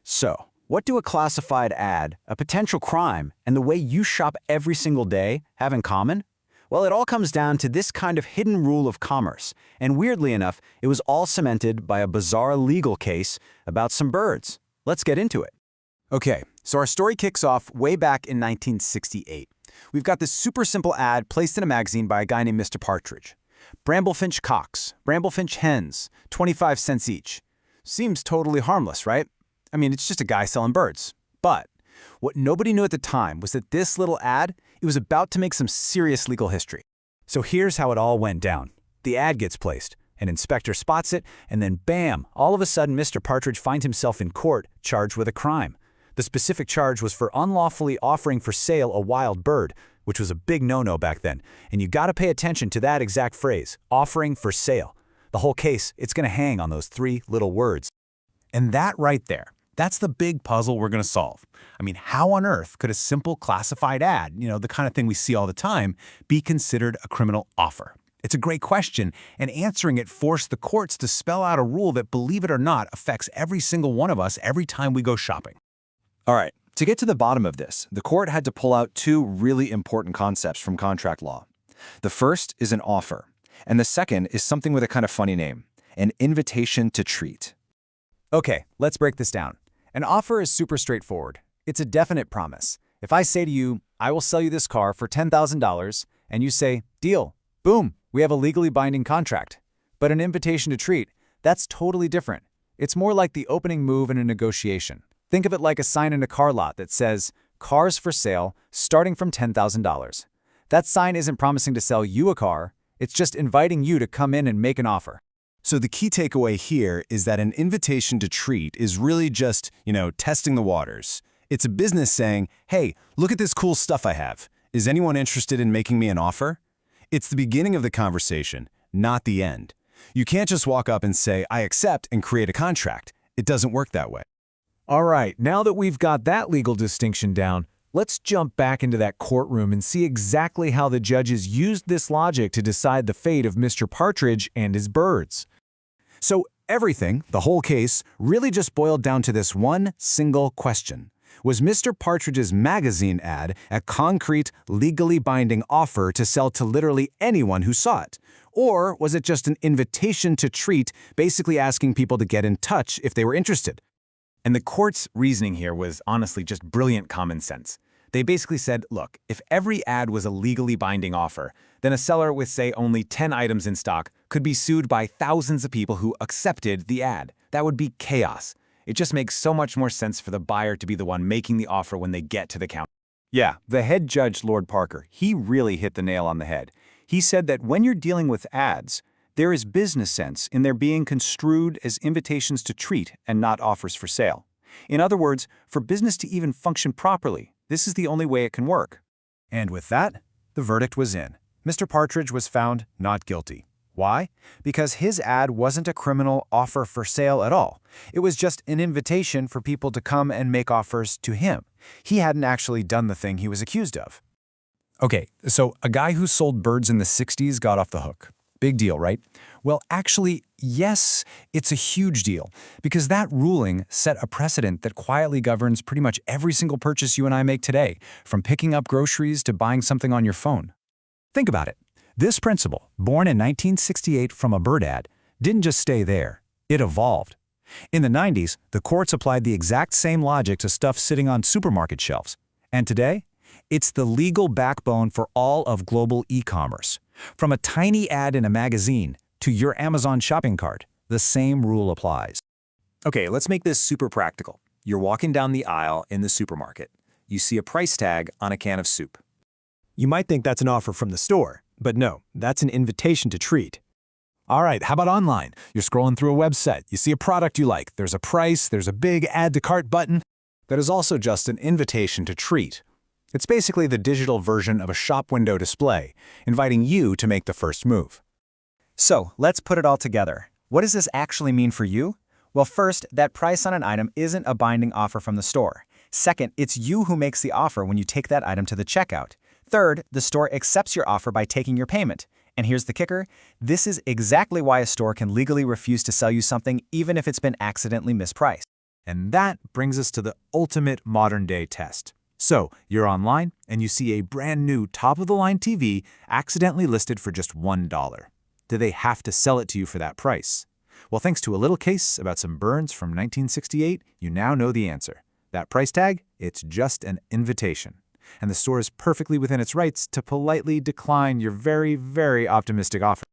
So, what do a classified ad, a potential crime, and the way you shop every single day have in common? Well, it all comes down to this kind of hidden rule of commerce, and weirdly enough, it was all cemented by a bizarre legal case about some birds. Let's get into it. Okay, so our story kicks off way back in 1968. We've got this super simple ad placed in a magazine by a guy named Mr. Partridge. Bramblefinch cocks, Bramblefinch hens, 25 cents each. Seems totally harmless, right? I mean, it's just a guy selling birds. But what nobody knew at the time was that this little ad, it was about to make some serious legal history. So here's how it all went down. The ad gets placed, an inspector spots it, and then bam, all of a sudden Mr. Partridge finds himself in court charged with a crime. The specific charge was for unlawfully offering for sale a wild bird, which was a big no-no back then. And you gotta pay attention to that exact phrase, offering for sale. The whole case, it's gonna hang on those three little words. And that right there, that's the big puzzle we're going to solve. I mean, how on earth could a simple classified ad, the kind of thing we see all the time, be considered a criminal offer? It's a great question, and answering it forced the courts to spell out a rule that, believe it or not, affects every single one of us every time we go shopping. All right, to get to the bottom of this, the court had to pull out two really important concepts from contract law. The first is an offer, and the second is something with a kind of funny name, an invitation to treat. Okay, let's break this down. An offer is super straightforward. It's a definite promise. If I say to you, I will sell you this car for $10,000, and you say, deal, boom, we have a legally binding contract. But an invitation to treat, that's totally different. It's more like the opening move in a negotiation. Think of it like a sign in a car lot that says, cars for sale, starting from $10,000. That sign isn't promising to sell you a car, it's just inviting you to come in and make an offer. So the key takeaway here is that an invitation to treat is really just, testing the waters. It's a business saying, hey, look at this cool stuff I have. Is anyone interested in making me an offer? It's the beginning of the conversation, not the end. You can't just walk up and say, I accept, and create a contract. It doesn't work that way. All right, now that we've got that legal distinction down, let's jump back into that courtroom and see exactly how the judges used this logic to decide the fate of Mr. Partridge and his birds. So everything, the whole case, really just boiled down to this one single question. Was Mr. Partridge's magazine ad a concrete, legally binding offer to sell to literally anyone who saw it? Or was it just an invitation to treat, basically asking people to get in touch if they were interested? And the court's reasoning here was honestly just brilliant common sense. They basically said, look, if every ad was a legally binding offer, then a seller with, say, only 10 items in stock could be sued by thousands of people who accepted the ad. That would be chaos. It just makes so much more sense for the buyer to be the one making the offer when they get to the counter. Yeah, the head judge, Lord Parker, he really hit the nail on the head. He said that when you're dealing with ads, there is business sense in their being construed as invitations to treat and not offers for sale. In other words, for business to even function properly, this is the only way it can work. And with that, the verdict was in. Mr. Partridge was found not guilty. Why? Because his ad wasn't a criminal offer for sale at all. It was just an invitation for people to come and make offers to him. He hadn't actually done the thing he was accused of. Okay, so a guy who sold birds in the 60s got off the hook. Big deal, right? Well, actually, yes, it's a huge deal, because that ruling set a precedent that quietly governs pretty much every single purchase you and I make today, from picking up groceries to buying something on your phone. Think about it. This principle, born in 1968 from a bird ad, didn't just stay there. It evolved. In the 90s, the courts applied the exact same logic to stuff sitting on supermarket shelves. And today, it's the legal backbone for all of global e-commerce. From a tiny ad in a magazine to your Amazon shopping cart, the same rule applies. Okay, let's make this super practical. You're walking down the aisle in the supermarket. You see a price tag on a can of soup. You might think that's an offer from the store, but no, that's an invitation to treat. All right, how about online? You're scrolling through a website, you see a product you like, there's a price, there's a big add to cart button. That is also just an invitation to treat. It's basically the digital version of a shop window display, inviting you to make the first move. So, let's put it all together. What does this actually mean for you? Well, first, that price on an item isn't a binding offer from the store. Second, it's you who makes the offer when you take that item to the checkout. Third, the store accepts your offer by taking your payment. And here's the kicker, this is exactly why a store can legally refuse to sell you something even if it's been accidentally mispriced. And that brings us to the ultimate modern-day test. So, you're online and you see a brand new top-of-the-line TV accidentally listed for just $1. Do they have to sell it to you for that price? Well, thanks to a little case about some burns from 1968, you now know the answer. That price tag? It's just an invitation. And the store is perfectly within its rights to politely decline your very, very optimistic offer.